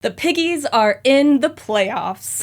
The Piggies are in the playoffs.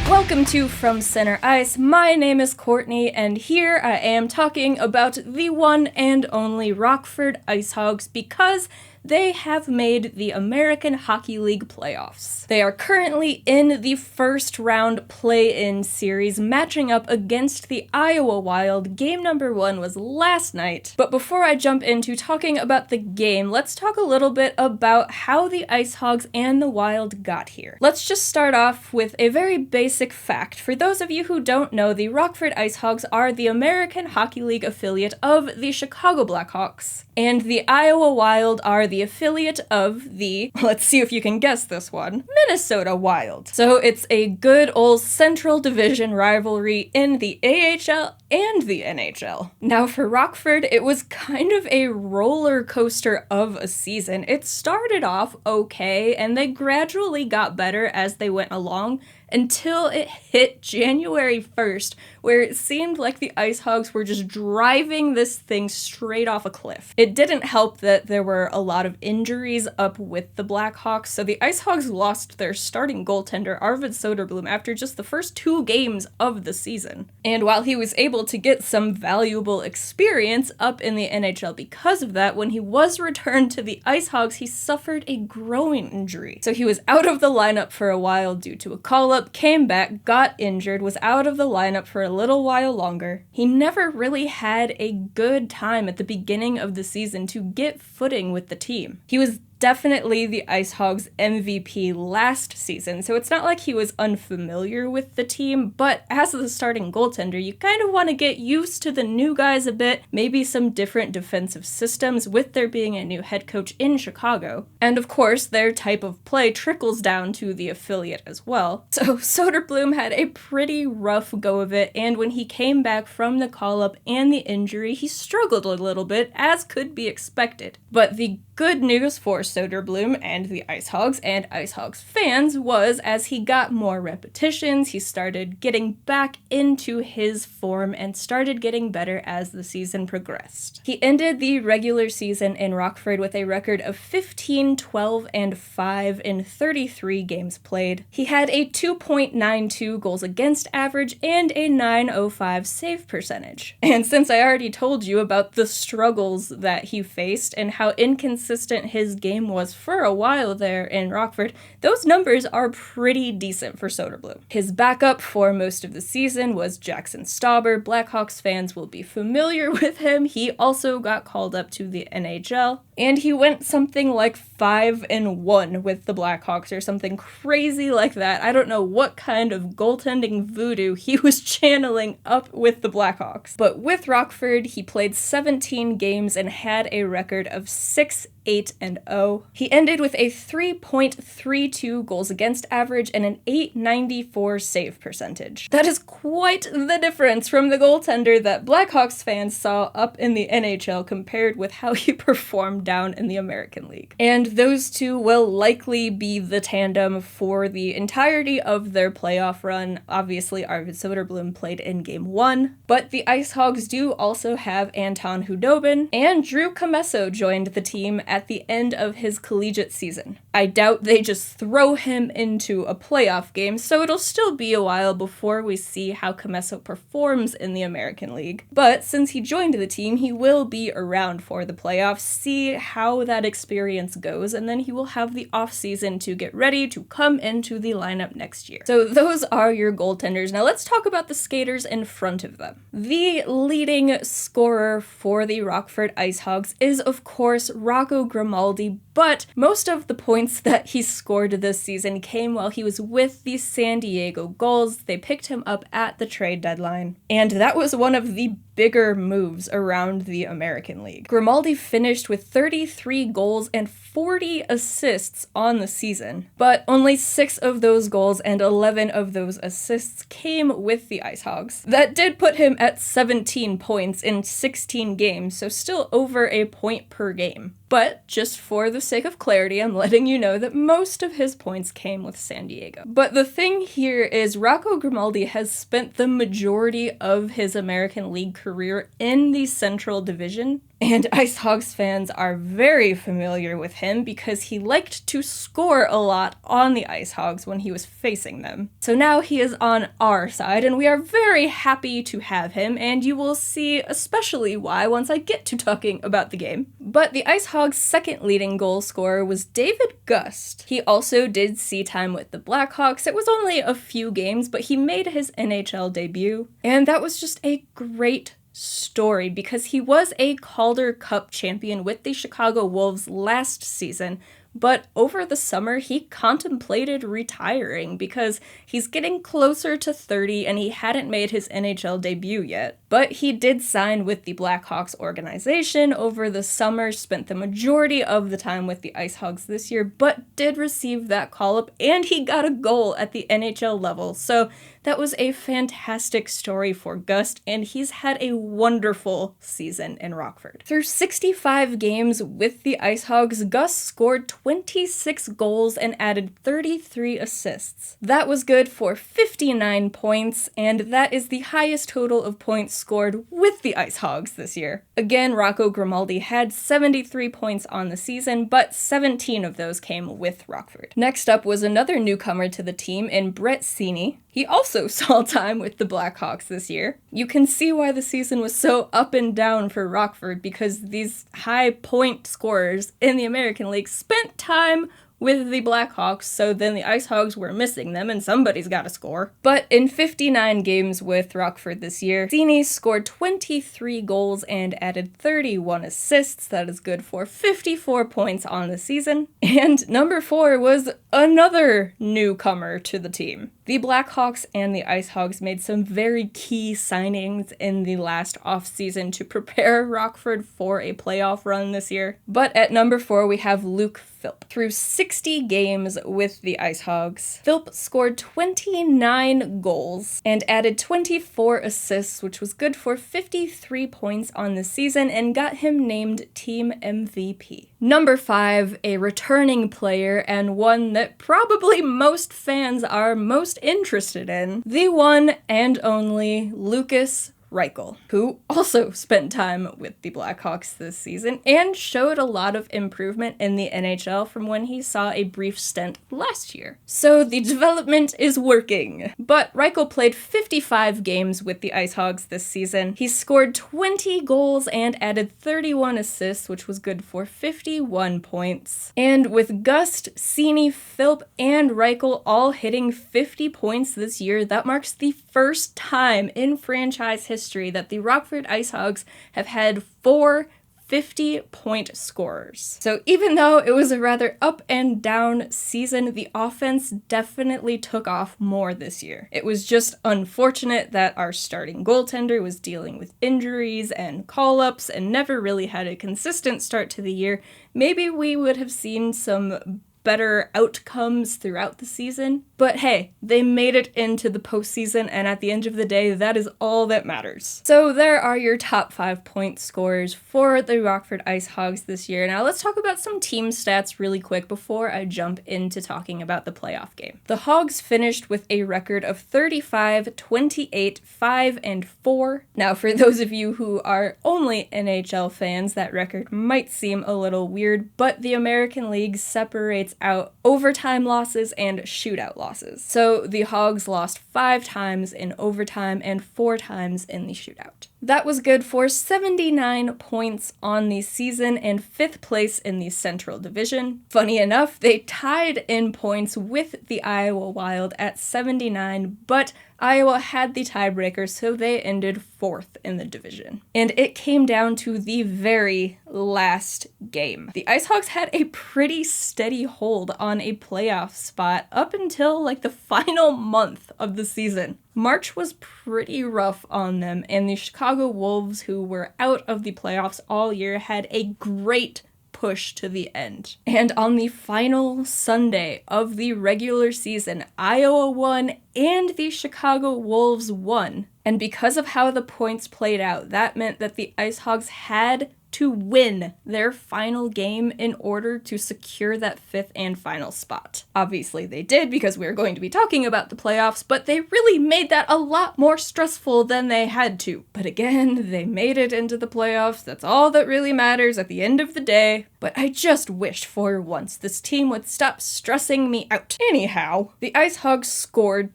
Welcome to From Center Ice. My name is Courtney, and here I am talking about the one and only Rockford IceHogs because they have made the American Hockey League playoffs. They are currently in the first round play-in series, matching up against the Iowa Wild. Game number 1 was last night. But before I jump into talking about the game, let's talk a little bit about how the IceHogs and the Wild got here. Let's just start off with a very basic fact. For those of you who don't know, the Rockford IceHogs are the American Hockey League affiliate of the Chicago Blackhawks, and the Iowa Wild are the affiliate of the, let's see if you can guess this one, Minnesota Wild. So it's a good old Central Division rivalry in the AHL and the NHL. Now for Rockford, it was kind of a roller coaster of a season. It started off okay, and they gradually got better as they went along, until it hit January 1st, where it seemed like the IceHogs were just driving this thing straight off a cliff. It didn't help that there were a lot of injuries up with the Blackhawks, so the IceHogs lost their starting goaltender, Arvid Söderblom, after just the first 2 games of the season. And while he was able to get some valuable experience up in the NHL because of that, when he was returned to the IceHogs, he suffered a groin injury. So he was out of the lineup for a while due to a call-up, came back, got injured, was out of the lineup for a little while longer. He never really had a good time at the beginning of the season to get footing with the team. He was definitely the IceHogs MVP last season, so it's not like he was unfamiliar with the team, but as the starting goaltender, you kind of want to get used to the new guys a bit, maybe some different defensive systems with there being a new head coach in Chicago. And of course, their type of play trickles down to the affiliate as well. So Söderblom had a pretty rough go of it, and when he came back from the call-up and the injury, he struggled a little bit, as could be expected. But the good news for Söderblom and the IceHogs and IceHogs fans was, as he got more repetitions, he started getting back into his form and started getting better as the season progressed. He ended the regular season in Rockford with a record of 15, 12, and 5 in 33 games played. He had a 2.92 goals against average and a .905 save percentage. And since I already told you about the struggles that he faced and how inconsistent his game was for a while there in Rockford, those numbers are pretty decent for Söderblom. His backup for most of the season was Jackson Stauber. Blackhawks fans will be familiar with him. He also got called up to the NHL, and he went something like 5-1 with the Blackhawks or something crazy like that. I don't know what kind of goaltending voodoo he was channeling up with the Blackhawks. But with Rockford, he played 17 games and had a record of 6-8-0. He ended with a 3.32 goals against average and an .894 save percentage. That is quite the difference from the goaltender that Blackhawks fans saw up in the NHL compared with how he performed down in the American League. And those two will likely be the tandem for the entirety of their playoff run. Obviously, Arvid Söderblom played in Game 1, but the IceHogs do also have Anton Khudobin, and Drew Commesso joined the team at the end of his collegiate season. I doubt they just throw him into a playoff game, so it'll still be a while before we see how Commesso performs in the American League. But since he joined the team, he will be around for the playoffs, see how that experience goes, and then he will have the off-season to get ready to come into the lineup next year. So those are your goaltenders. Now let's talk about the skaters in front of them. The leading scorer for the Rockford IceHogs is, of course, Rocco Grimaldi, but most of the points that he scored this season came while he was with the San Diego Gulls. They picked him up at the trade deadline, and that was one of the bigger moves around the American League. Grimaldi finished with 33 goals and 40 assists on the season, but only 6 of those goals and 11 of those assists came with the IceHogs. That did put him at 17 points in 16 games, so still over a point per game. But just for the sake of clarity, I'm letting you know that most of his points came with San Diego. But the thing here is Rocco Grimaldi has spent the majority of his American League career in the Central Division, and IceHogs fans are very familiar with him because he liked to score a lot on the IceHogs when he was facing them. So now he is on our side, and we are very happy to have him, and you will see especially why once I get to talking about the game. But the IceHogs' second leading goal scorer was David Gust. He also did see time with the Blackhawks. It was only a few games, but he made his NHL debut, and that was just a great story because he was a Calder Cup champion with the Chicago Wolves last season, but over the summer he contemplated retiring because he's getting closer to 30 and he hadn't made his NHL debut yet. But he did sign with the Blackhawks organization over the summer, spent the majority of the time with the IceHogs this year, but did receive that call-up, and he got a goal at the NHL level. So that was a fantastic story for Gust, and he's had a wonderful season in Rockford. Through 65 games with the IceHogs, Gust scored 26 goals and added 33 assists. That was good for 59 points, and that is the highest total of points scored with the IceHogs this year. Again, Rocco Grimaldi had 73 points on the season, but 17 of those came with Rockford. Next up was another newcomer to the team in Brett Seney. He also saw time with the Blackhawks this year. You can see why the season was so up and down for Rockford because these high point scorers in the American League spent time with the Blackhawks, so then the IceHogs were missing them, and somebody's got to score. But in 59 games with Rockford this year, Seney scored 23 goals and added 31 assists. That is good for 54 points on the season. And number 4 was another newcomer to the team. The Blackhawks and the IceHogs made some very key signings in the last offseason to prepare Rockford for a playoff run this year. But at number 4, we have Luke Philp. Through 60 games with the IceHogs, Philp scored 29 goals and added 24 assists, which was good for 53 points on the season and got him named Team MVP. Number 5, a returning player and one that probably most fans are most interested in, the one and only Lukas Reichel, who also spent time with the Blackhawks this season and showed a lot of improvement in the NHL from when he saw a brief stint last year. So the development is working. But Reichel played 55 games with the IceHogs this season. He scored 20 goals and added 31 assists, which was good for 51 points. And with Gust, Seney, Philp, and Reichel all hitting 50 points this year, that marks the first time in franchise history that the Rockford IceHogs have had 4 50-point scorers. So even though it was a rather up and down season, the offense definitely took off more this year. It was just unfortunate that our starting goaltender was dealing with injuries and call-ups and never really had a consistent start to the year. Maybe we would have seen some better outcomes throughout the season. But hey, they made it into the postseason, and at the end of the day, that is all that matters. So there are your top 5 point scorers for the Rockford IceHogs this year. Now let's talk about some team stats really quick before I jump into talking about the playoff game. The Hogs finished with a record of 35, 28, 5, and 4. Now for those of you who are only NHL fans, that record might seem a little weird, but the American League separates out overtime losses and shootout losses. So the Hogs lost 5 times in overtime and 4 times in the shootout. That was good for 79 points on the season and 5th place in the Central Division. Funny enough, they tied in points with the Iowa Wild at 79, but Iowa had the tiebreaker, so they ended 4th in the division. And it came down to the very last game. The IceHogs had a pretty steady hold on a playoff spot up until like the final month of the season. March was pretty rough on them, and the Chicago Wolves, who were out of the playoffs all year, had a great push to the end. And on the final Sunday of the regular season, Iowa won and the Chicago Wolves won. And because of how the points played out, that meant that the IceHogs had to win their final game in order to secure that 5th and final spot. Obviously they did because we're going to be talking about the playoffs, but they really made that a lot more stressful than they had to. But again, they made it into the playoffs. That's all that really matters at the end of the day. But I just wish for once this team would stop stressing me out. Anyhow, the IceHogs scored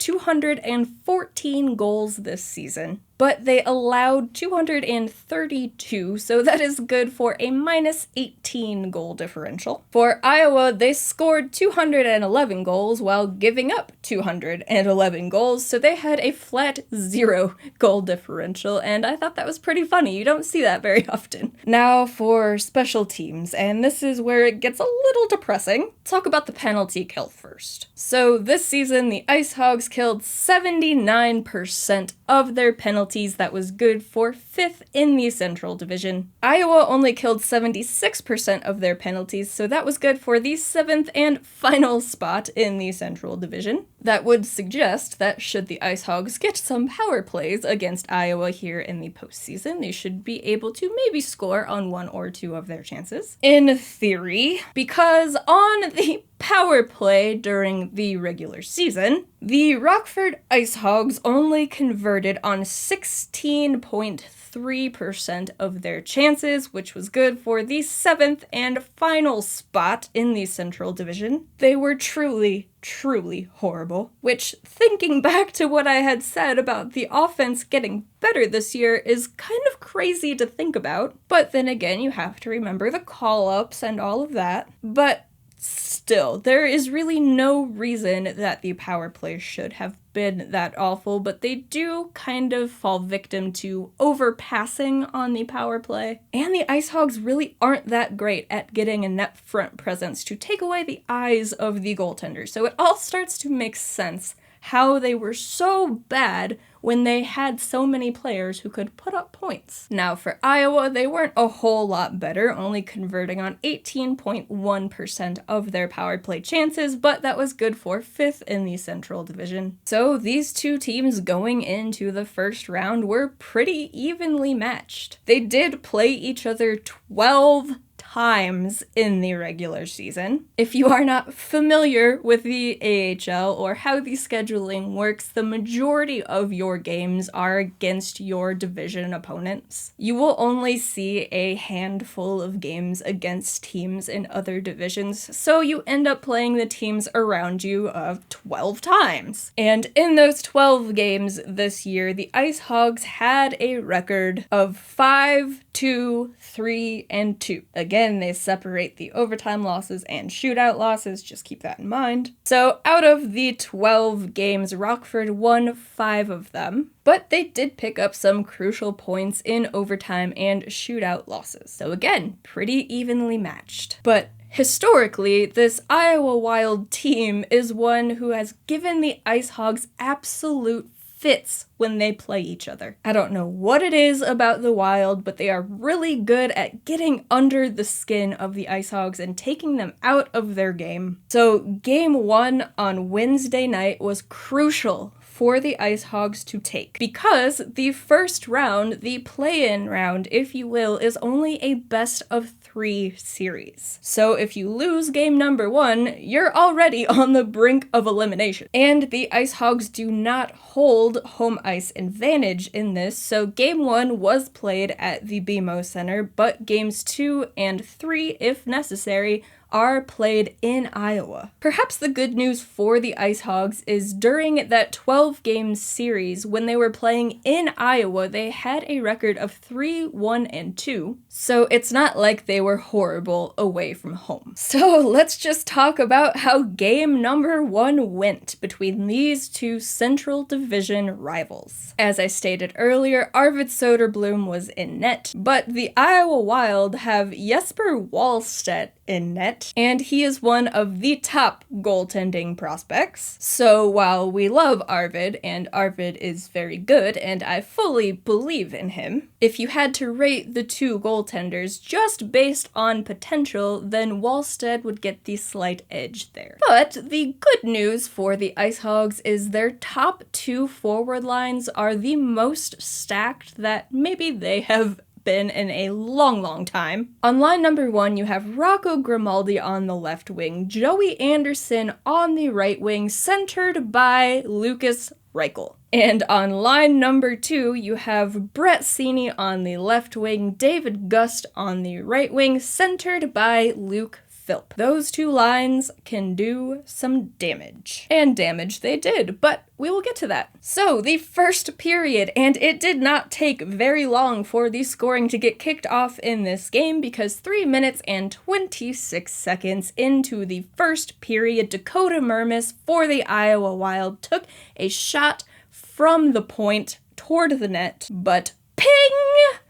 214 goals this season, but they allowed 232, so that is good for a minus 18 goal differential. For Iowa, they scored 211 goals while giving up 211 goals, so they had a flat 0 goal differential, and I thought that was pretty funny. You don't see that very often. Now for special teams, and this is where it gets a little depressing. Talk about the penalty kill first. So this season, the IceHogs killed 79% of their penalties. That was good for 5th in the Central Division. Iowa only killed 76% of their penalties, so that was good for the 7th and final spot in the Central Division. That would suggest that should the IceHogs get some power plays against Iowa here in the postseason, they should be able to maybe score on 1 or 2 of their chances. In theory, because on the power play during the regular season, the Rockford IceHogs only converted on 16.3% of their chances, which was good for the 7th and final spot in the Central Division. They were truly horrible, which, thinking back to what I had said about the offense getting better this year, is kind of crazy to think about. But then again, you have to remember the call-ups and all of that. But still, there is really no reason that the power play should have been that awful, but they do kind of fall victim to overpassing on the power play. And the IceHogs really aren't that great at getting a net front presence to take away the eyes of the goaltender. So it all starts to make sense how they were so bad when they had so many players who could put up points. Now for Iowa, they weren't a whole lot better, only converting on 18.1% of their power play chances, but that was good for 5th in the Central Division. So these two teams going into the first round were pretty evenly matched. They did play each other 12 times in the regular season. If you are not familiar with the AHL or how the scheduling works, the majority of your games are against your division opponents. You will only see a handful of games against teams in other divisions, so you end up playing the teams around you 12 times. And in those 12 games this year, the IceHogs had a record of 5-2-3-2. Again, they separate the overtime losses and shootout losses, just keep that in mind. So out of the 12 games, Rockford won 5 of them, but they did pick up some crucial points in overtime and shootout losses. So again, pretty evenly matched. But historically, this Iowa Wild team is one who has given the IceHogs absolute fits when they play each other. I don't know what it is about the Wild, but they are really good at getting under the skin of the IceHogs and taking them out of their game. So game 1 on Wednesday night was crucial for the IceHogs to take, because the first round, the play-in round, if you will, is only a best-of-3 series. So if you lose game number 1, you're already on the brink of elimination. And the IceHogs do not hold home ice advantage in this, so game 1 was played at the BMO Center, but games 2 and 3, if necessary, are played in Iowa. Perhaps the good news for the IceHogs is during that 12-game series, when they were playing in Iowa, they had a record of 3-1-2, so it's not like they were horrible away from home. So let's just talk about how game number 1 went between these two Central Division rivals. As I stated earlier, Arvid Söderblom was in net, but the Iowa Wild have Jesper Wallstedt in net, and he is one of the top goaltending prospects. So while we love Arvid, and Arvid is very good, and I fully believe in him, if you had to rate the two goaltenders just based on potential, then Wallstedt would get the slight edge there. But the good news for the IceHogs is their top 2 forward lines are the most stacked that maybe they have been in a long, long time. On line number 1, you have Rocco Grimaldi on the left wing, Joey Anderson on the right wing, centered by Lukas Reichel. And on line number 2, you have Brett Seney on the left wing, David Gust on the right wing, centered by Luke Philp. Those two lines can do some damage. And damage they did, but we will get to that. So, the first period, and it did not take very long for the scoring to get kicked off in this game because 3 minutes and 26 seconds into the first period, Dakota Mermis for the Iowa Wild took a shot from the point toward the net, but ping!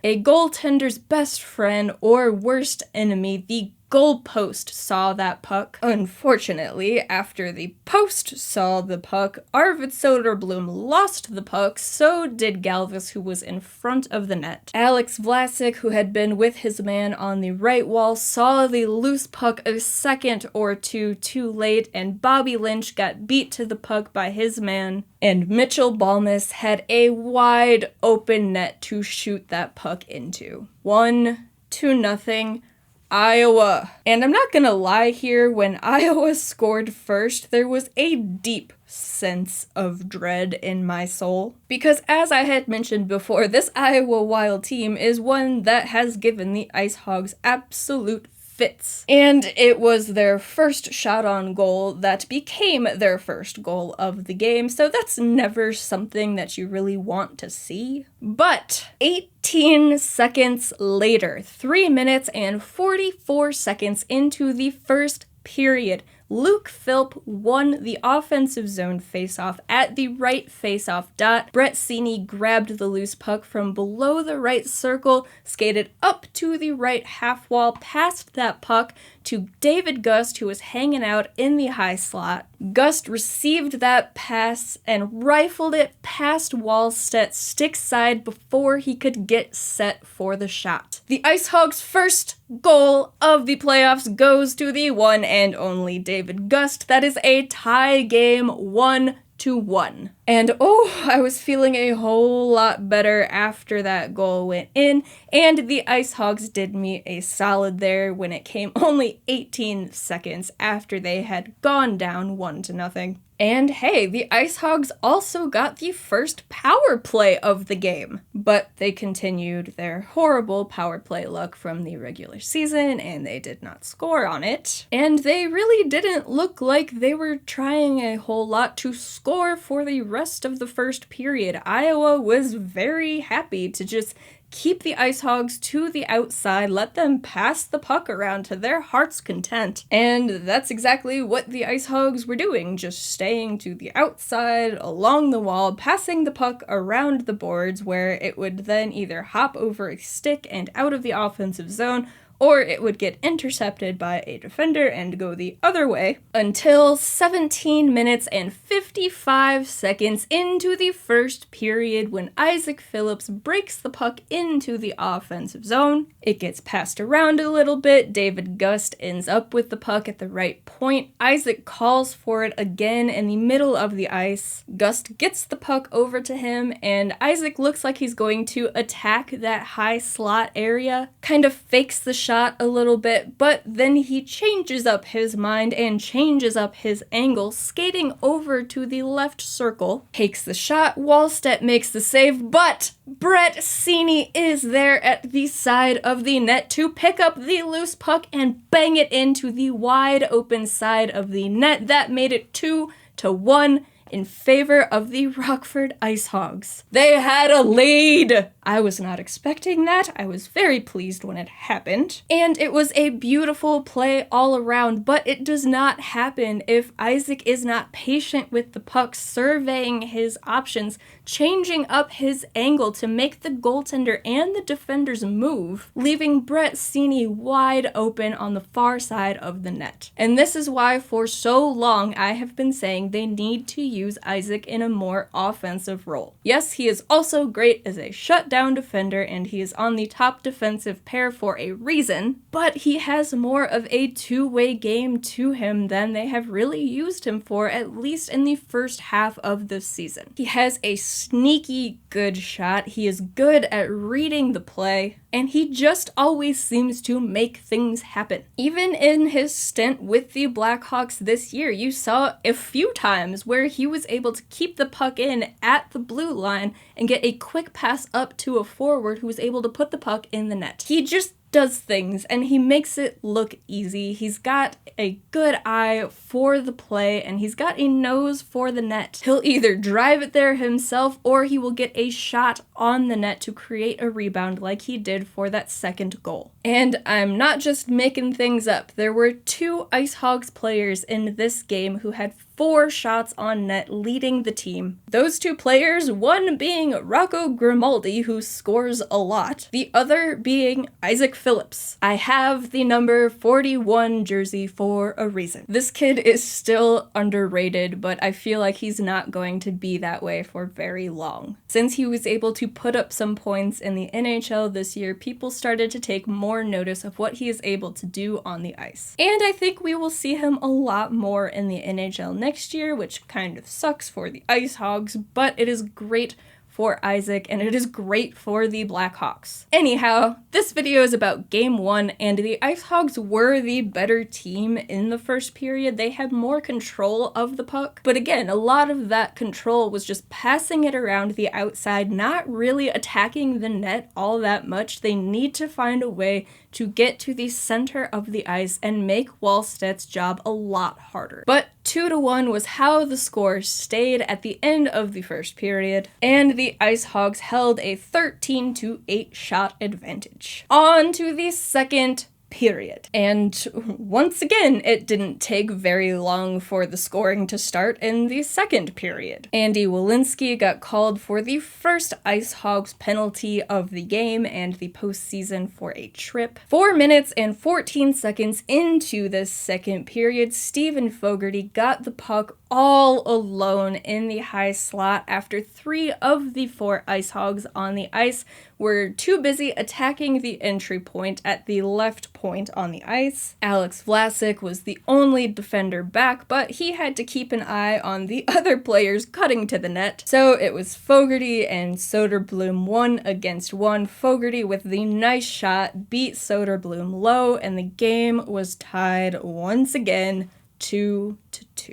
A goaltender's best friend or worst enemy, the goalpost, saw that puck. Unfortunately, after the post saw the puck, Arvid Söderblom lost the puck, so did Galvis, who was in front of the net. Alex Vlasic, who had been with his man on the right wall, saw the loose puck a second or two too late, and Bobby Lynch got beat to the puck by his man, and Mitchell Balmas had a wide open net to shoot that puck into. 1-0. Iowa. And I'm not gonna lie here, when Iowa scored first, there was a deep sense of dread in my soul. Because as I had mentioned before, this Iowa Wild team is one that has given the IceHogs absolute fits. And it was their first shot on goal that became their first goal of the game, so that's never something that you really want to see. But 18 seconds later, 3 minutes and 44 seconds into the first period, Luke Philp won the offensive zone faceoff at the right faceoff dot. Brett Seney grabbed the loose puck from below the right circle, skated up to the right half wall, passed that puck to David Gust, who was hanging out in the high slot. Gust received that pass and rifled it past Wallstedt's stick side before he could get set for the shot. The IceHogs' first goal of the playoffs goes to the one and only David Gust. That is a tie game, 1-1. And I was feeling a whole lot better after that goal went in, and the IceHogs did me a solid there when it came only 18 seconds after they had gone down 1-0. And hey, the IceHogs also got the first power play of the game, but they continued their horrible power play luck from the regular season, and they did not score on it. And they really didn't look like they were trying a whole lot to score for the rest of the first period. Iowa was very happy to just keep the IceHogs to the outside, let them pass the puck around to their heart's content. And that's exactly what the IceHogs were doing, just staying to the outside, along the wall, passing the puck around the boards where it would then either hop over a stick and out of the offensive zone, or it would get intercepted by a defender and go the other way, until 17 minutes and 55 seconds into the first period when Isaak Phillips breaks the puck into the offensive zone. It gets passed around a little bit, David Gust ends up with the puck at the right point, Isaak calls for it again in the middle of the ice, Gust gets the puck over to him, and Isaak looks like he's going to attack that high slot area, kind of fakes the shot a little bit, but then he changes up his mind and changes up his angle, skating over to the left circle, takes the shot, Wallstedt makes the save, but Brett Seney is there at the side of the net to pick up the loose puck and bang it into the wide open side of the net. That made it 2-1 in favor of the Rockford IceHogs. They had a lead! I was not expecting that. I was very pleased when it happened. And it was a beautiful play all around, but it does not happen if Isaak is not patient with the puck, surveying his options, changing up his angle to make the goaltender and the defenders move, leaving Brett Seney wide open on the far side of the net. And this is why for so long I have been saying they need to use Isaak in a more offensive role. Yes, he is also great as a shutdown defender, and he is on the top defensive pair for a reason, but he has more of a two-way game to him than they have really used him for, at least in the first half of this season. He has a sneaky good shot, he is good at reading the play, and he just always seems to make things happen. Even in his stint with the Blackhawks this year, you saw a few times where he was able to keep the puck in at the blue line and get a quick pass up to a forward who was able to put the puck in the net. He just does things and he makes it look easy. He's got a good eye for the play and he's got a nose for the net. He'll either drive it there himself or he will get a shot on the net to create a rebound like he did for that second goal. And I'm not just making things up. There were 2 IceHogs players in this game who had 4 shots on net leading the team. Those 2 players, one being Rocco Grimaldi, who scores a lot, the other being Isaak Phillips. I have the number 41 jersey for a reason. This kid is still underrated, but I feel like he's not going to be that way for very long. Since he was able to put up some points in the NHL this year, people started to take more notice of what he is able to do on the ice. And I think we will see him a lot more in the NHL next year, which kind of sucks for the IceHogs, but it is great for Isaak, and it is great for the Blackhawks. Anyhow, this video is about Game 1, and the IceHogs were the better team in the first period. They had more control of the puck, but again, a lot of that control was just passing it around the outside, not really attacking the net all that much. They need to find a way to get to the center of the ice and make Wallstedt's job a lot harder. But 2-1 was how the score stayed at the end of the first period, and the IceHogs held a 13-8 shot advantage. On to the second period. And once again, it didn't take very long for the scoring to start in the second period. Andy Welinski got called for the first IceHogs penalty of the game and the postseason for a trip. 4 minutes and 14 seconds into this second period, Steven Fogarty got the puck all alone in the high slot after 3 of the 4 IceHogs on the ice were too busy attacking the entry point at the left point on the ice. Alex Vlasic was the only defender back, but he had to keep an eye on the other players cutting to the net. So it was Fogarty and Söderblom 1 against 1. Fogarty with the nice shot beat Söderblom low, and the game was tied once again 2-2.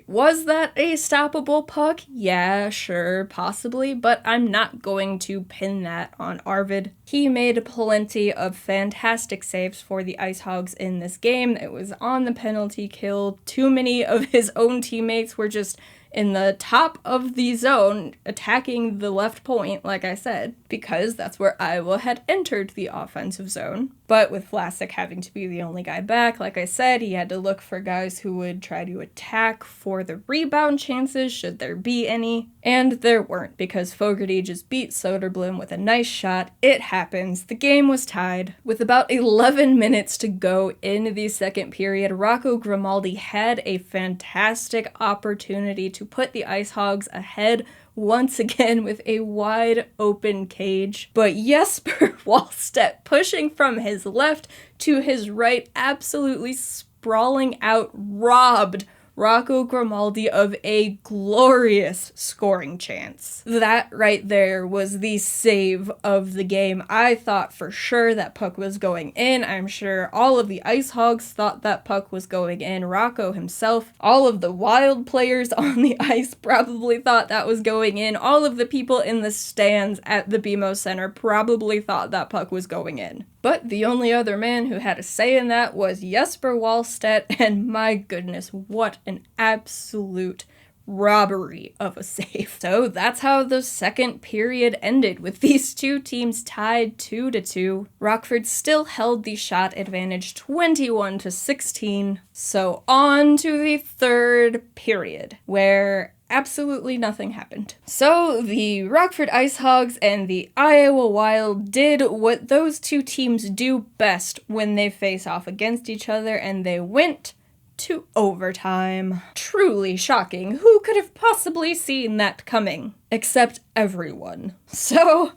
Was that a stoppable puck? Yeah, sure, possibly, but I'm not going to pin that on Arvid. He made plenty of fantastic saves for the IceHogs in this game. It was on the penalty kill. Too many of his own teammates were just in the top of the zone, attacking the left point, like I said, because that's where Iowa had entered the offensive zone. But with Vlasic having to be the only guy back, like I said, he had to look for guys who would try to attack for the rebound chances, should there be any. And there weren't, because Fogarty just beat Söderblom with a nice shot. It happens. The game was tied. With about 11 minutes to go in the second period, Rocco Grimaldi had a fantastic opportunity to put the IceHogs ahead once again with a wide open cage. But Jesper Wallstedt, pushing from his left to his right, absolutely sprawling out, robbed Rocco Grimaldi of a glorious scoring chance. That right there was the save of the game. I thought for sure that puck was going in. I'm sure all of the IceHogs thought that puck was going in. Rocco himself, all of the Wild players on the ice probably thought that was going in. All of the people in the stands at the BMO Center probably thought that puck was going in. But the only other man who had a say in that was Jesper Wallstedt, and my goodness, what an absolute robbery of a save. So that's how the second period ended, with these two teams tied 2-2. Rockford still held the shot advantage 21-16. So on to the third period, where absolutely nothing happened. So the Rockford IceHogs and the Iowa Wild did what those two teams do best when they face off against each other, and they went to overtime. Truly shocking. Who could have possibly seen that coming? Except everyone. So,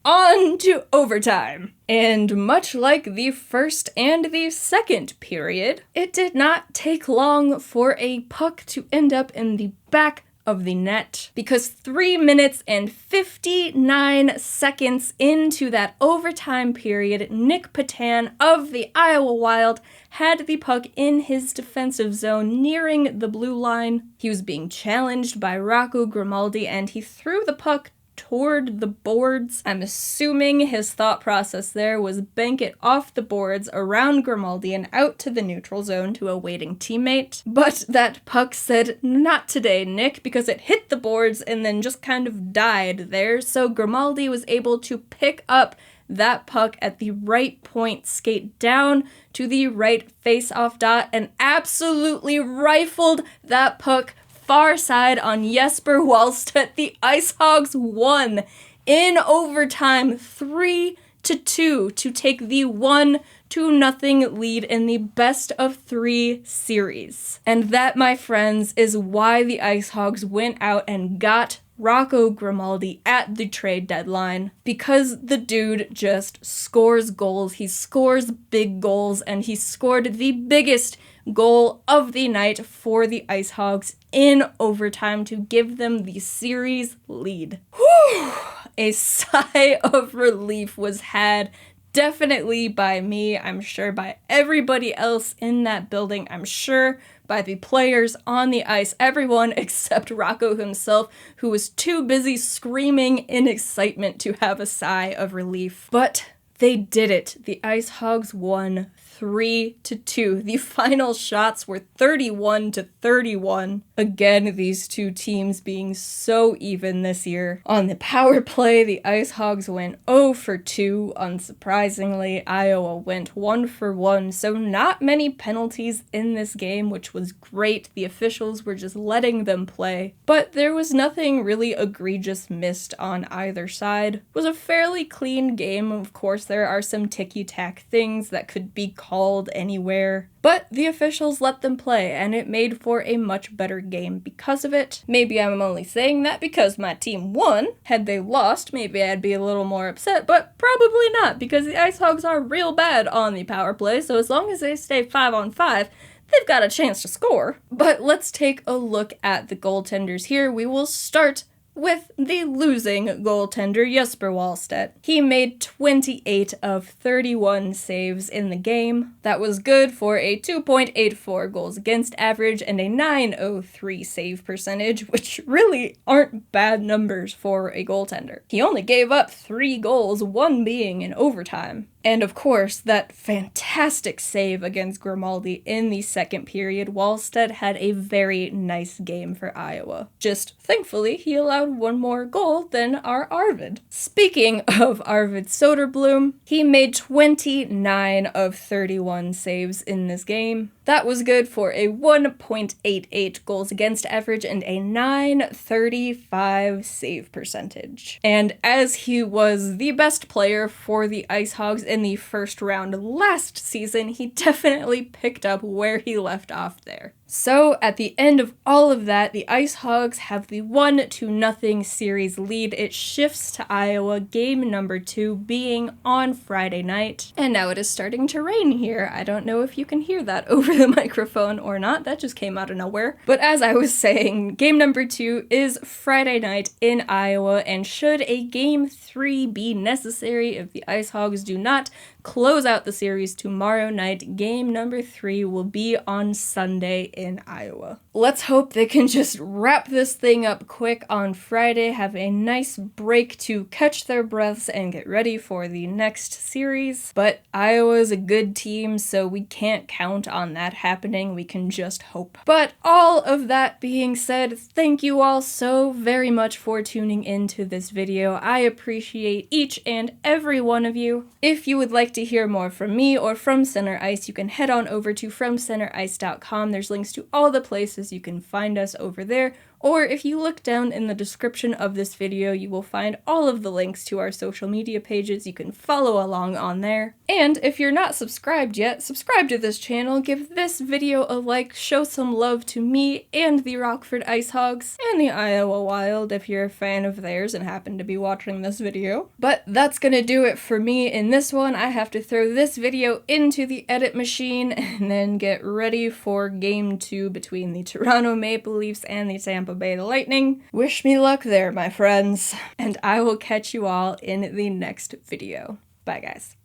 on to overtime. And much like the first and the second period, it did not take long for a puck to end up in the back of the net, because 3 minutes and 59 seconds into that overtime period, Nick Patan of the Iowa Wild had the puck in his defensive zone nearing the blue line. He was being challenged by Rocco Grimaldi, and he threw the puck toward the boards. I'm assuming his thought process there was bank it off the boards around Grimaldi and out to the neutral zone to a waiting teammate. But that puck said, "Not today, Nick," because it hit the boards and then just kind of died there. So Grimaldi was able to pick up that puck at the right point, skate down to the right face-off dot, and absolutely rifled that puck far side on Jesper Wallstedt. The IceHogs won in overtime 3-2 to take the 1-0 lead in the best of 3 series. And that, my friends, is why the IceHogs went out and got Rocco Grimaldi at the trade deadline, because the dude just scores goals. He scores big goals, and he scored the biggest goal of the night for the IceHogs in overtime to give them the series lead. Whew! A sigh of relief was had, definitely by me, I'm sure by everybody else in that building, I'm sure by the players on the ice, everyone except Rocco himself, who was too busy screaming in excitement to have a sigh of relief. But they did it. The IceHogs won 3-2. The final shots were 31-31. Again, these two teams being so even this year. On the power play, the IceHogs went 0 for 2. Unsurprisingly, Iowa went 1 for 1. So not many penalties in this game, which was great. The officials were just letting them play. But there was nothing really egregious missed on either side. It was a fairly clean game. Of course, there are some ticky-tack things that could be called anywhere, but the officials let them play, and it made for a much better game because of it. Maybe I'm only saying that because my team won. Had they lost, maybe I'd be a little more upset, but probably not, because the IceHogs are real bad on the power play, so as long as they stay 5-on-5, they've got a chance to score. But let's take a look at the goaltenders here. We will start with the losing goaltender, Jesper Wallstedt. He made 28 of 31 saves in the game. That was good for a 2.84 goals against average and a .903 save percentage, which really aren't bad numbers for a goaltender. He only gave up 3 goals, one being in overtime. And of course, that fantastic save against Grimaldi in the second period. Wallstedt had a very nice game for Iowa. Just thankfully, he allowed one more goal than our Arvid. Speaking of Arvid Söderblom, he made 29 of 31 saves in this game. That was good for a 1.88 goals against average and a .935 save percentage. And as he was the best player for the IceHogs in the first round last season, he definitely picked up where he left off there. So, at the end of all of that, the IceHogs have the 1-0 series lead. It shifts to Iowa, game number 2 being on Friday night. And now it is starting to rain here. I don't know if you can hear that over the microphone or not. That just came out of nowhere. But as I was saying, game number 2 is Friday night in Iowa, and should a game 3 be necessary if the IceHogs do not close out the series tomorrow night, game number 3 will be on Sunday in Iowa. Let's hope they can just wrap this thing up quick on Friday, have a nice break to catch their breaths and get ready for the next series. But Iowa's a good team, so we can't count on that happening. We can just hope. But all of that being said, thank you all so very much for tuning into this video. I appreciate each and every one of you. If you would like to hear more from me or from Center Ice, you can head on over to FromCenterIce.com. There's links links to all the places you can find us over there, or if you look down in the description of this video, you will find all of the links to our social media pages. You can follow along on there. And if you're not subscribed yet, subscribe to this channel, give this video a like, show some love to me and the Rockford IceHogs, and the Iowa Wild if you're a fan of theirs and happen to be watching this video. But that's gonna do it for me in this one. I have to throw this video into the edit machine and then get ready for Game 2 between the Toronto Maple Leafs and the Tampa Bay Lightning. Wish me luck there, my friends, and I will catch you all in the next video. Bye, guys.